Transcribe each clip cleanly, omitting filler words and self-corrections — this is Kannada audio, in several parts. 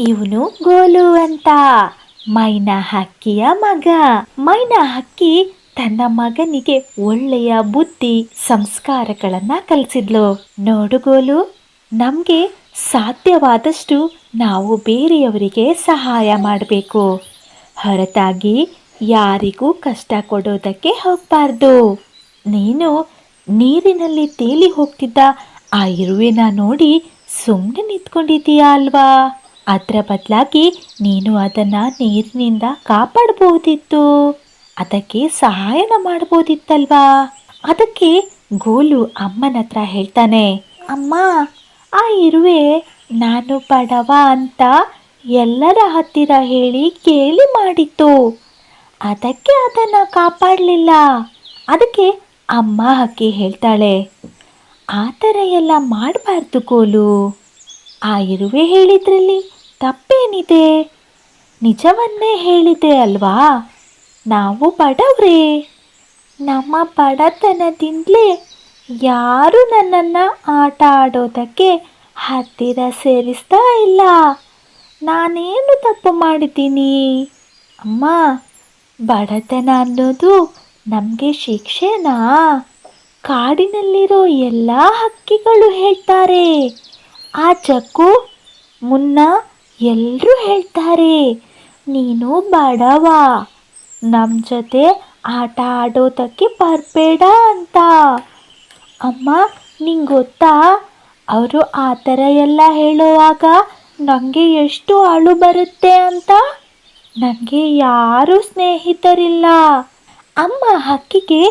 ಇವನು ಗೋಲು ಅಂತ ಮೈನಾ ಹಕ್ಕಿಯ ಮಗ. ಮೈನಾ ಹಕ್ಕಿ ತನ್ನ ಮಗನಿಗೆ ಒಳ್ಳೆಯ ಬುದ್ಧಿ ಸಂಸ್ಕಾರಗಳನ್ನ ಕಲಿಸಿದ್ಲು. ನೋಡು ಗೋಲು, ನಮ್ಗೆ ಸಾಧ್ಯವಾದಷ್ಟು ನಾವು ಬೇರೆಯವರಿಗೆ ಸಹಾಯ ಮಾಡಬೇಕು, ಹೊರತಾಗಿ ಯಾರಿಗೂ ಕಷ್ಟ ಕೊಡೋದಕ್ಕೆ ಹೋಗ್ಬಾರ್ದು. ನೀನು ನೀರಿನಲ್ಲಿ ತೇಲಿ ಹೋಗ್ತಿದ್ದ ಆ ಇರುವೆನ ನೋಡಿ ಸುಮ್ಮನೆ ನಿಂತ್ಕೊಂಡಿದ್ದೀಯಾ ಅಲ್ವಾ? ಅದರ ಬದಲಾಗಿ ನೀನು ಅದನ್ನು ನೀರಿನಿಂದ ಕಾಪಾಡಬಹುದಿತ್ತು, ಅದಕ್ಕೆ ಸಹಾಯನ ಮಾಡ್ಬೋದಿತ್ತಲ್ವಾ? ಅದಕ್ಕೆ ಗೋಲು ಅಮ್ಮನ ಹತ್ರ ಹೇಳ್ತಾನೆ, ಅಮ್ಮ, ಆ ಇರುವೆ ನಾನು ಬಡವ ಅಂತ ಎಲ್ಲರ ಹತ್ತಿರ ಹೇಳಿ ಕೇಳಿ ಮಾಡಿತ್ತು, ಅದಕ್ಕೆ ಅದನ್ನು ಕಾಪಾಡಲಿಲ್ಲ. ಅದಕ್ಕೆ ಅಮ್ಮ ಹಕ್ಕಿ ಹೇಳ್ತಾಳೆ, ಆ ಥರ ಎಲ್ಲ ಮಾಡಬಾರ್ದು ಗೋಲು. ಆ ಇರುವೆ ಹೇಳಿದ್ರಲ್ಲಿ ತಪ್ಪೇನಿದೆ? ನಿಜವನ್ನೇ ಹೇಳಿದೆ ಅಲ್ವಾ? ನಾವು ಬಡವ್ರೆ, ನಮ್ಮ ಬಡತನದಿಂದಲೇ ಯಾರೂ ನನ್ನನ್ನು ಆಟ ಆಡೋದಕ್ಕೆ ಹತ್ತಿರ ಸೇರಿಸ್ತಾ ಇಲ್ಲ. ನಾನೇನು ತಪ್ಪು ಮಾಡಿದ್ದೀನಿ ಅಮ್ಮ? ಬಡತನ ಅನ್ನೋದು ನಮಗೆ ಶಿಕ್ಷೆನಾ? ಕಾಡಿನಲ್ಲಿರೋ ಎಲ್ಲ ಹಕ್ಕಿಗಳು ಹೇಳ್ತಾರೆ, ಆ ಜಗ್ಗು, ಮುನ್ನ ಎಲ್ಲರೂ ಹೇಳ್ತಾರೆ ನೀನು ಬಡವ, ನಮ್ಮ ಜೊತೆ ಆಟ ಆಡೋದಕ್ಕೆ ಬರಬೇಡ ಅಂತ. ಅಮ್ಮ, ನಿಂಗೆ ಗೊತ್ತಾ, ಅವರು ಆ ಥರ ಎಲ್ಲ ಹೇಳುವಾಗ ನನಗೆ ಎಷ್ಟು ಅಳು ಬರುತ್ತೆ ಅಂತ. ನನಗೆ ಯಾರೂ ಸ್ನೇಹಿತರಿಲ್ಲ. ಅಮ್ಮ ಹಕ್ಕಿಗೆ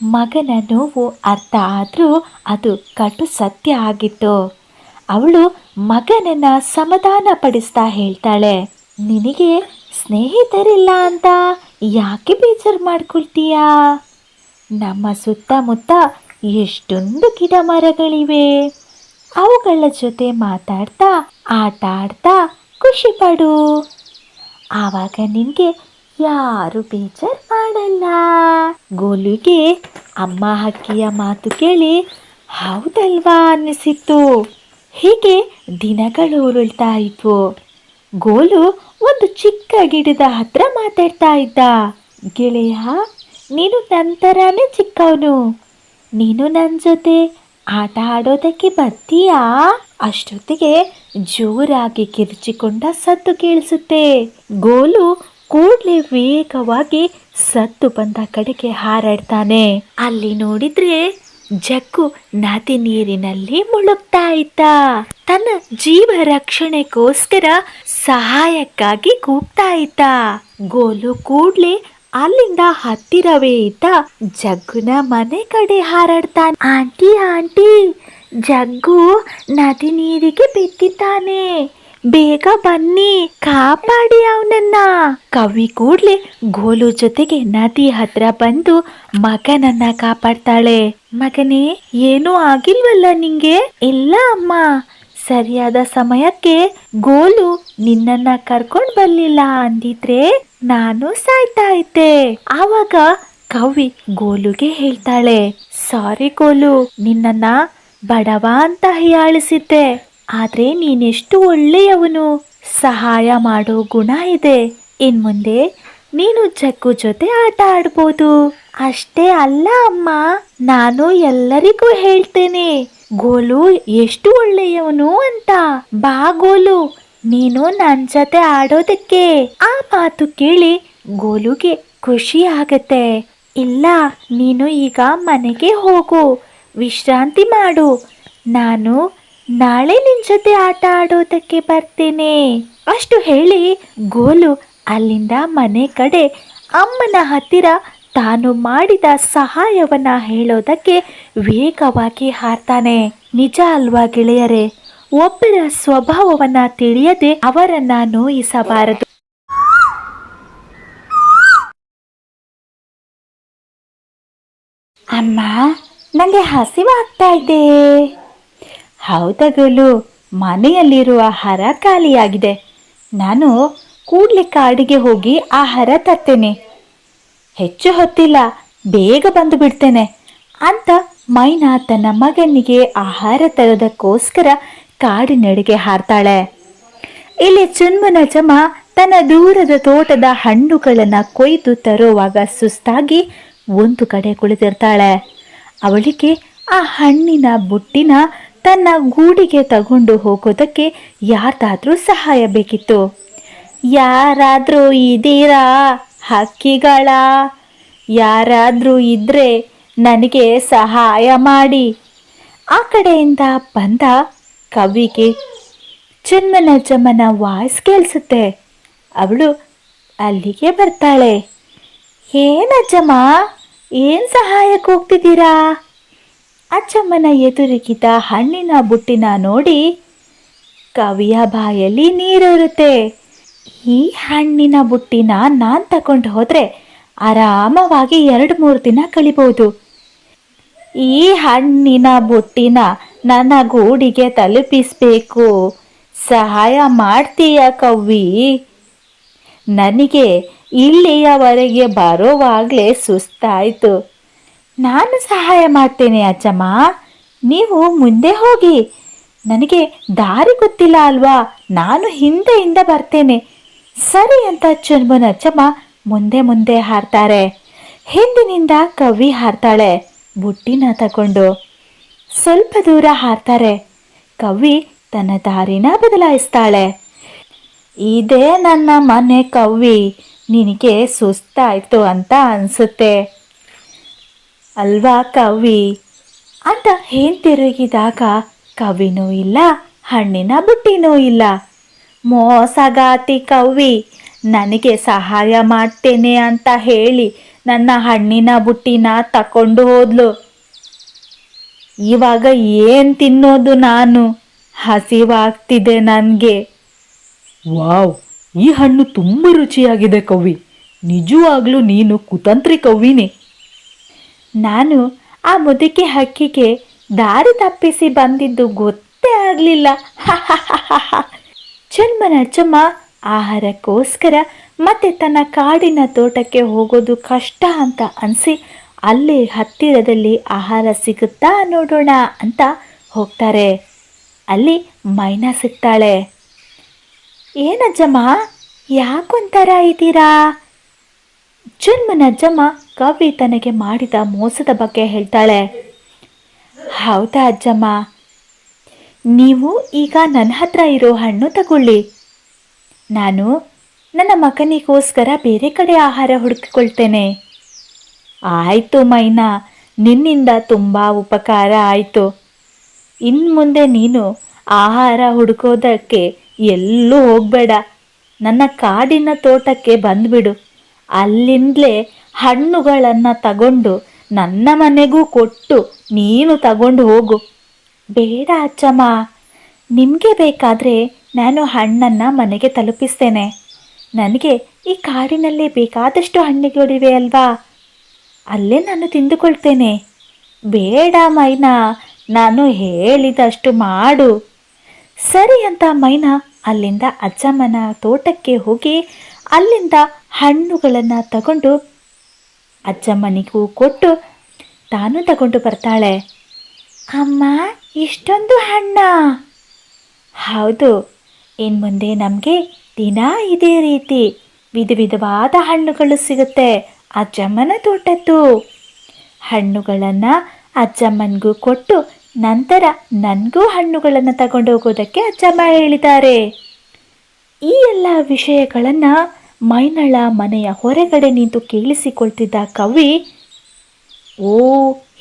ಮಗನ ನೋವು ಅರ್ಥ ಆದರೂ ಅದು ಕಟು ಸತ್ಯ ಆಗಿತ್ತು. ಅವಳು ಮಗನನ್ನು ಸಮಾಧಾನ ಪಡಿಸ್ತಾ ಹೇಳ್ತಾಳೆ, ನಿನಗೆ ಸ್ನೇಹಿತರಿಲ್ಲ ಅಂತ ಯಾಕೆ ಬೇಜಾರು ಮಾಡ್ಕೊಳ್ತೀಯಾ? ನಮ್ಮ ಸುತ್ತಮುತ್ತ ಎಷ್ಟೊಂದು ಗಿಡ ಮರಗಳಿವೆ, ಅವುಗಳ ಜೊತೆ ಮಾತಾಡ್ತಾ ಆಟ ಆಡ್ತಾ ಖುಷಿ ಪಡು, ಆವಾಗ ನಿನಗೆ ಯಾರು ಬೇಜಾರು ಮಾಡಲ್ಲ. ಗೋಲುಗೆ ಅಮ್ಮ ಹಕ್ಕಿಯ ಮಾತು ಕೇಳಿ ಹೌದಲ್ವಾ ಅನ್ನಿಸಿತ್ತು. ಹೀಗೆ ದಿನಗಳು ಉರುಳ್ತಾ ಇದ್ವು. ಗೋಲು ಒಂದು ಚಿಕ್ಕ ಗಿಡದ ಹತ್ರ ಮಾತಾಡ್ತಾ ಇದ್ದ. ಗೆಳೆಯ, ನೀನು ನನ್ನ ಥರನೇ ಚಿಕ್ಕವನು, ನೀನು ನನ್ನ ಜೊತೆ ಆಟ ಆಡೋದಕ್ಕೆ ಬರ್ತೀಯಾ? ಅಷ್ಟೊತ್ತಿಗೆ ಜೋರಾಗಿ ಕಿರ್ಚಿಕೊಂಡ ಸದ್ದು ಕೇಳಿಸುತ್ತೆ. ಗೋಲು ಕೂಡಲೇ ವೇಗವಾಗಿ ಸದ್ದು ಬಂದ ಕಡೆಗೆ ಹಾರಾಡ್ತಾನೆ. ಅಲ್ಲಿ ನೋಡಿದ್ರೆ ಜಗ್ಗು ನದಿ ನೀರಿನಲ್ಲಿ ಮುಳುಗ್ತಾ ಇದ್ದ. ತನ್ನ ಜೀವ ರಕ್ಷಣೆಗೋಸ್ಕರ ಸಹಾಯಕ್ಕಾಗಿ ಕೂಗ್ತಾ ಇದ್ದ. ಗೋಲು ಕೂಡ್ಲೆ ಅಲ್ಲಿಂದ ಹತ್ತಿರವೇ ಇದ್ದ ಜಗ್ಗುನ ಮನೆ ಕಡೆ ಹಾರಾಡ್ತಾನೆ. ಆಂಟಿ ಆಂಟಿ, ಜಗ್ಗು ನದಿ ನೀರಿಗೆ ಬಿದ್ದಿದ್ದಾನೆ, ಬೇಗ ಬನ್ನಿ, ಕಾಪಾಡಿ ಅವನನ್ನ. ಕವಿ ಕೂಡ್ಲೆ ಗೋಲು ಜೊತೆಗೆ ನದಿ ಹತ್ರ ಬಂದು ಮಗನನ್ನ ಕಾಪಾಡ್ತಾಳೆ. ಮಗನೇ, ಏನೂ ಆಗಿಲ್ವಲ್ಲ ನಿಂಗೆ? ಇಲ್ಲ ಅಮ್ಮ, ಸರಿಯಾದ ಸಮಯಕ್ಕೆ ಗೋಲು ನಿನ್ನನ್ನ ಕರ್ಕೊಂಡು ಬರ್ಲಿಲ್ಲ ಅಂದಿದ್ರೆ ನಾನು ಸಾಯ್ತಾ ಇದ್ದೆ. ಆವಾಗ ಕವಿ ಗೋಲುಗೆ ಹೇಳ್ತಾಳೆ, ಸಾರಿ ಗೋಲು, ನಿನ್ನನ್ನ ಬಡವ ಅಂತ ಹೀಯಾಳಿಸಿದ್ದೆ, ಆದ್ರೆ ನೀನೆಷ್ಟು ಒಳ್ಳೆಯವನು, ಸಹಾಯ ಮಾಡೋ ಗುಣ ಇದೆ. ಇನ್ಮುಂದೆ ನೀನು ಜಗ್ಗು ಜೊತೆ ಆಟ ಆಡ್ಬೋದು. ಅಷ್ಟೇ ಅಲ್ಲ ಅಮ್ಮ, ನಾನು ಎಲ್ಲರಿಗೂ ಹೇಳ್ತೇನೆ ಗೋಲು ಎಷ್ಟು ಒಳ್ಳೆಯವನು ಅಂತ. ಬಾ ಗೋಲು, ನೀನು ನನ್ನ ಜೊತೆ ಆಡೋದಕ್ಕೆ. ಆ ಮಾತು ಕೇಳಿ ಗೋಲುಗೆ ಖುಷಿ ಆಗತ್ತೆ. ಇಲ್ಲ, ನೀನು ಈಗ ಮನೆಗೆ ಹೋಗು, ವಿಶ್ರಾಂತಿ ಮಾಡು, ನಾನು ನಾಳೆ ನಿನ್ನ ಜೊತೆ ಆಟ ಆಡೋದಕ್ಕೆ ಬರ್ತೇನೆ. ಅಷ್ಟು ಹೇಳಿ ಗೋಲು ಅಲ್ಲಿಂದ ಮನೆ ಕಡೆ ಅಮ್ಮನ ಹತ್ತಿರ ತಾನು ಮಾಡಿದ ಸಹಾಯವನ್ನ ಹೇಳೋದಕ್ಕೆ ವೇಗವಾಗಿ ಹಾರ್ತಾನೆ. ನಿಜ ಅಲ್ವಾ ಗೆಳೆಯರೇ? ಒಬ್ಬರ ಸ್ವಭಾವವನ್ನ ತಿಳಿಯದೆ ಅವರನ್ನ ನೋಯಿಸಬಾರದು. ಅಮ್ಮ, ನನಗೆ ಹಸಿವಾಗ್ತಾ ಇದೆ. ಹೌದಾ ಗೋಲು, ಮನೆಯಲ್ಲಿರುವ ಆಹಾರ ಖಾಲಿಯಾಗಿದೆ, ನಾನು ಕೂಡ್ಲೆ ಕಾಡಿಗೆ ಹೋಗಿ ಆಹಾರ ತರ್ತೇನೆ, ಹೆಚ್ಚು ಹೊತ್ತಿಲ್ಲ, ಬೇಗ ಬಂದು ಬಿಡ್ತೇನೆ ಅಂತ ಮೈನಾ ತನ್ನ ಮಗನಿಗೆ ಆಹಾರ ತರೋದಕ್ಕೋಸ್ಕರ ಕಾಡಿನೆಡೆಗೆ ಹಾರ್ತಾಳೆ. ಇಲ್ಲಿ ಚುನ್ಮುನಚಮ್ಮ ತನ್ನ ದೂರದ ತೋಟದ ಹಣ್ಣುಗಳನ್ನು ಕೊಯ್ದು ತರುವಾಗ ಸುಸ್ತಾಗಿ ಒಂದು ಕಡೆ ಕುಳಿತಿರ್ತಾಳೆ. ಅವಳಿಗೆ ಆ ಹಣ್ಣಿನ ಬುಟ್ಟಿನ ತನ್ನ ಗೂಡಿಗೆ ತಗೊಂಡು ಹೋಗೋದಕ್ಕೆ ಯಾರ್ದಾದ್ರೂ ಸಹಾಯ ಬೇಕಿತ್ತು. ಯಾರಾದ್ರೂ ಇದೀರಾ ಹಕ್ಕಿಗಳ? ಯಾರಾದ್ರೂ ಇದ್ರೆ ನನಗೆ ಸಹಾಯ ಮಾಡಿ. ಆ ಕಡೆಯಿಂದ ಬಂದ ಕವಿಗೆ ಚುನ್ಮುನಜ್ಜಮ್ಮನ ವಾಯ್ಸ್ ಕೇಳಿಸುತ್ತೆ. ಅವಳು ಅಲ್ಲಿಗೆ ಬರ್ತಾಳೆ. ಏನಜ್ಜಮ್ಮ, ಏನು ಸಹಾಯಕ್ಕೆ ಹೋಗ್ತಿದ್ದೀರಾ? ಅಜ್ಜಮ್ಮನ ಎದುರಿಗಿದ್ದ ಹಣ್ಣಿನ ಬುಟ್ಟಿನ ನೋಡಿ ಕವಿಯ ಬಾಯಲ್ಲಿ ನೀರಿರುತ್ತೆ. ಈ ಹಣ್ಣಿನ ಬುಟ್ಟಿನ ನಾನು ತಗೊಂಡು ಹೋದರೆ ಆರಾಮವಾಗಿ 2-3 ದಿನ ಕಳಿಬೋದು. ಈ ಹಣ್ಣಿನ ಬುಟ್ಟಿನ ನನ್ನ ಗೂಡಿಗೆ ತಲುಪಿಸಬೇಕು. ಸಹಾಯ ಮಾಡ್ತೀಯ ಕವ್ವಿ? ನನಗೆ ಇಲ್ಲಿಯವರೆಗೆ ಬರೋವಾಗಲೇ ಸುಸ್ತಾಯಿತು. ನಾನು ಸಹಾಯ ಮಾಡ್ತೇನೆ ಅಜ್ಜಮ್ಮ, ನೀವು ಮುಂದೆ ಹೋಗಿ. ನನಗೆ ದಾರಿ ಗೊತ್ತಿಲ್ಲ ಅಲ್ವಾ, ನಾನು ಹಿಂದೆಯಿಂದ ಬರ್ತೇನೆ. ಸರಿ ಅಂತ ಚುನ್ಮುನಜ್ಜಮ್ಮ ಮುಂದೆ ಮುಂದೆ ಹಾರ್ತಾರೆ. ಹಿಂದಿನಿಂದ ಕವಿ ಹಾರ್ತಾಳೆ ಬುಟ್ಟಿನ ತಗೊಂಡು. ಸ್ವಲ್ಪ ದೂರ ಹಾರ್ತಾರೆ. ಕವಿ ತನ್ನ ದಾರಿನ ಬದಲಾಯಿಸ್ತಾಳೆ. ಇದೇ ನನ್ನ ಮನೆ ಕವ್ವಿ, ನಿನಗೆ ಸುಸ್ತಾಯ್ತು ಅಂತ ಅನ್ಸುತ್ತೆ ಅಲ್ವಾ ಕವ್ವಿ ಅಂತ ಹಿಂತಿರುಗಿದಾಗ ಕವಿನೂ ಇಲ್ಲ, ಹಣ್ಣಿನ ಬುಟ್ಟಿನೂ ಇಲ್ಲ. ಮೋಸಗಾತಿ ಕವ್ವಿ, ನನಗೆ ಸಹಾಯ ಮಾಡ್ತೇನೆ ಅಂತ ಹೇಳಿ ನನ್ನ ಹಣ್ಣಿನ ಬುಟ್ಟಿನ ತಕೊಂಡು ಹೋದ್ಲು. ಇವಾಗ ಏನು ತಿನ್ನೋದು ನಾನು? ಹಸಿವಾಗ್ತಿದೆ ನನಗೆ. ವಾವ್, ಈ ಹಣ್ಣು ತುಂಬ ರುಚಿಯಾಗಿದೆ ಕವ್ವಿ. ನಿಜವಾಗ್ಲೂ ನೀನು ಕುತಂತ್ರಿ ಕವ್ವಿನೇ. ನಾನು ಆ ಮುದುಕಿ ಹಕ್ಕಿಗೆ ದಾರಿ ತಪ್ಪಿಸಿ ಬಂದಿದ್ದು ಗೊತ್ತೇ ಆಗಲಿಲ್ಲ. ಚುನ್ಮುನಜ್ಜಮ್ಮ ಆಹಾರಕ್ಕೋಸ್ಕರ ಮತ್ತೆ ತನ್ನ ಕಾಡಿನ ತೋಟಕ್ಕೆ ಹೋಗೋದು ಕಷ್ಟ ಅಂತ ಅನಿಸಿ ಅಲ್ಲಿ ಹತ್ತಿರದಲ್ಲಿ ಆಹಾರ ಸಿಗುತ್ತಾ ನೋಡೋಣ ಅಂತ ಹೋಗ್ತಾರೆ. ಅಲ್ಲಿ ಮೈನಾ ಸಿಗ್ತಾಳೆ. ಏನಜ್ಜಮ್ಮ, ಯಾಕೊಂಥರ ಇದ್ದೀರಾ? ಚುನ್ಮುನಜ್ಜಮ್ಮ ಕವಿ ತನಗೆ ಮಾಡಿದ ಮೋಸದ ಬಗ್ಗೆ ಹೇಳ್ತಾಳೆ. ಹೌದಾ ಅಜ್ಜಮ್ಮ, ನೀವು ಈಗ ನನ್ನ ಹತ್ರ ಇರೋ ಹಣ್ಣು ತಗೊಳ್ಳಿ. ನಾನು ನನ್ನ ಮಗನಿಗೋಸ್ಕರ ಬೇರೆ ಕಡೆ ಆಹಾರ ಹುಡುಕಿಕೊಳ್ತೇನೆ. ಆಯಿತು ಮೈನಾ, ನಿನ್ನಿಂದ ತುಂಬ ಉಪಕಾರ ಆಯಿತು. ಇನ್ನು ಮುಂದೆ ನೀನು ಆಹಾರ ಹುಡುಕೋದಕ್ಕೆ ಎಲ್ಲೂ ಹೋಗಬೇಡ. ನನ್ನ ಕಾಡಿನ ತೋಟಕ್ಕೆ ಬಂದುಬಿಡು. ಅಲ್ಲಿಂದಲೇ ಹಣ್ಣುಗಳನ್ನು ತಗೊಂಡು ನನ್ನ ಮನೆಗೂ ಕೊಟ್ಟು ನೀನು ತಗೊಂಡು ಹೋಗು. ಬೇಡ ಅಜ್ಜಮ್ಮ, ನಿಮಗೆ ಬೇಕಾದರೆ ನಾನು ಹಣ್ಣನ್ನು ಮನೆಗೆ ತಲುಪಿಸ್ತೇನೆ. ನನಗೆ ಈ ಕಾಡಿನಲ್ಲೇ ಬೇಕಾದಷ್ಟು ಹಣ್ಣುಗಳಿವೆ ಅಲ್ವಾ, ಅಲ್ಲೇ ನಾನು ತಿಂದುಕೊಳ್ತೇನೆ. ಬೇಡ ಮೈನಾ, ನಾನು ಹೇಳಿದಷ್ಟು ಮಾಡು. ಸರಿ ಅಂತ ಮೈನಾ ಅಲ್ಲಿಂದ ಅಜ್ಜಮ್ಮನ ತೋಟಕ್ಕೆ ಹೋಗಿ ಅಲ್ಲಿಂದ ಹಣ್ಣುಗಳನ್ನು ತಗೊಂಡು ಅಜ್ಜಮ್ಮನಿಗೂ ಕೊಟ್ಟು ತಾನು ತಗೊಂಡು ಬರ್ತಾಳೆ. ಅಮ್ಮ, ಇಷ್ಟೊಂದು ಹಣ್ಣ? ಹೌದು, ಇನ್ನು ಮುಂದೆ ನಮಗೆ ದಿನ ಇದೇ ರೀತಿ ವಿಧ ವಿಧವಾದ ಹಣ್ಣುಗಳು ಸಿಗುತ್ತೆ ಅಜ್ಜಮ್ಮನ ತೋಟದ್ದು. ಹಣ್ಣುಗಳನ್ನು ಅಜ್ಜಮ್ಮನಿಗೂ ಕೊಟ್ಟು ನಂತರ ನನಗೂ ಹಣ್ಣುಗಳನ್ನು ತಗೊಂಡು ಹೋಗೋದಕ್ಕೆ ಅಜ್ಜಮ್ಮ ಹೇಳಿದ್ದಾರೆ. ಈ ಎಲ್ಲ ವಿಷಯಗಳನ್ನು ಮೈನಳ ಮನೆಯ ಹೊರಗಡೆ ನಿಂತು ಕೇಳಿಸಿಕೊಳ್ತಿದ್ದ ಕವಿ, ಓ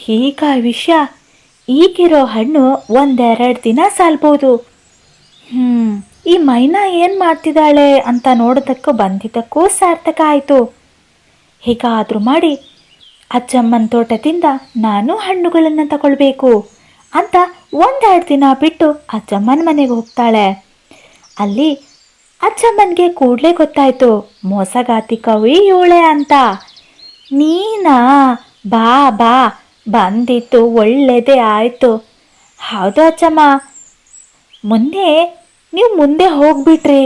ಹೀಗ ವಿಷಯ, ಈಗಿರೋ ಹಣ್ಣು 1-2 ದಿನ ಸಾಲ್ಬೋದು. ಈ ಮೈನಾ ಏನು ಮಾಡ್ತಿದ್ದಾಳೆ ಅಂತ ನೋಡೋದಕ್ಕೂ ಬಂದಿದ್ದಕ್ಕೂ ಸಾರ್ಥಕ ಆಯಿತು. ಹೀಗಾದರೂ ಮಾಡಿ ಅಜ್ಜಮ್ಮನ ತೋಟದಿಂದ ನಾನು ಹಣ್ಣುಗಳನ್ನು ತಗೊಳ್ಬೇಕು ಅಂತ 1-2 ದಿನ ಬಿಟ್ಟು ಅಜ್ಜಮ್ಮನ ಮನೆಗೆ ಹೋಗ್ತಾಳೆ. ಅಲ್ಲಿ ಅಜ್ಜಮ್ಮನಿಗೆ ಕೂಡಲೇ ಗೊತ್ತಾಯಿತು ಮೋಸಗಾತಿ ಕವಿ ಇವಳೆ ಅಂತ. ನೀನಾ, ಬಾ ಬಾ, ಬಂದಿತ್ತು ಒಳ್ಳೆಯದೇ ಆಯಿತು. ಹೌದು ಅಜ್ಜಮ್ಮ, ನೀವು ಮುಂದೆ ಹೋಗ್ಬಿಟ್ರಿ.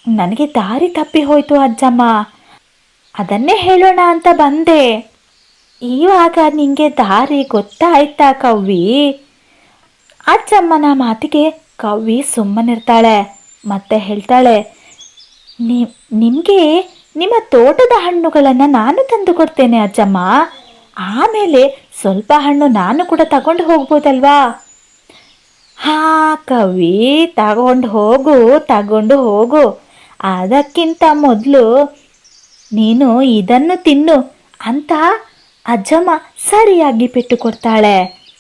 ನನಗೆ ದಾರಿ ತಪ್ಪಿ ಹೋಯಿತು ಅಜ್ಜಮ್ಮ, ಅದನ್ನೇ ಹೇಳೋಣ ಅಂತ ಬಂದೆ. ಇವಾಗ ನಿಂಗೆ ದಾರಿ ಗೊತ್ತಾಯ್ತಾ ಕವ್ವಿ? ಅಜ್ಜಮ್ಮನ ಮಾತಿಗೆ ಕವ್ವಿ ಸುಮ್ಮನಿರ್ತಾಳೆ. ಮತ್ತೆ ಹೇಳ್ತಾಳೆ, ನಿಮಗೆ ನಿಮ್ಮ ತೋಟದ ಹಣ್ಣುಗಳನ್ನು ನಾನು ತಂದು ಕೊಡ್ತೇನೆ ಅಜ್ಜಮ್ಮ. ಆಮೇಲೆ ಸ್ವಲ್ಪ ಹಣ್ಣು ನಾನು ಕೂಡ ತಗೊಂಡು ಹೋಗ್ಬೋದಲ್ವಾ? ಹಾ ಕವಿ, ತಗೊಂಡು ಹೋಗು. ಅದಕ್ಕಿಂತ ಮೊದಲು ನೀನು ಇದನ್ನು ತಿನ್ನು ಅಂತ ಅಜ್ಜಮ್ಮ ಸರಿಯಾಗಿ ಪೆಟ್ಟು ಕೊಡ್ತಾಳೆ.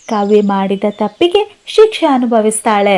ಕವಿ ಮಾಡಿದ ತಪ್ಪಿಗೆ ಶಿಕ್ಷೆ ಅನುಭವಿಸ್ತಾಳೆ.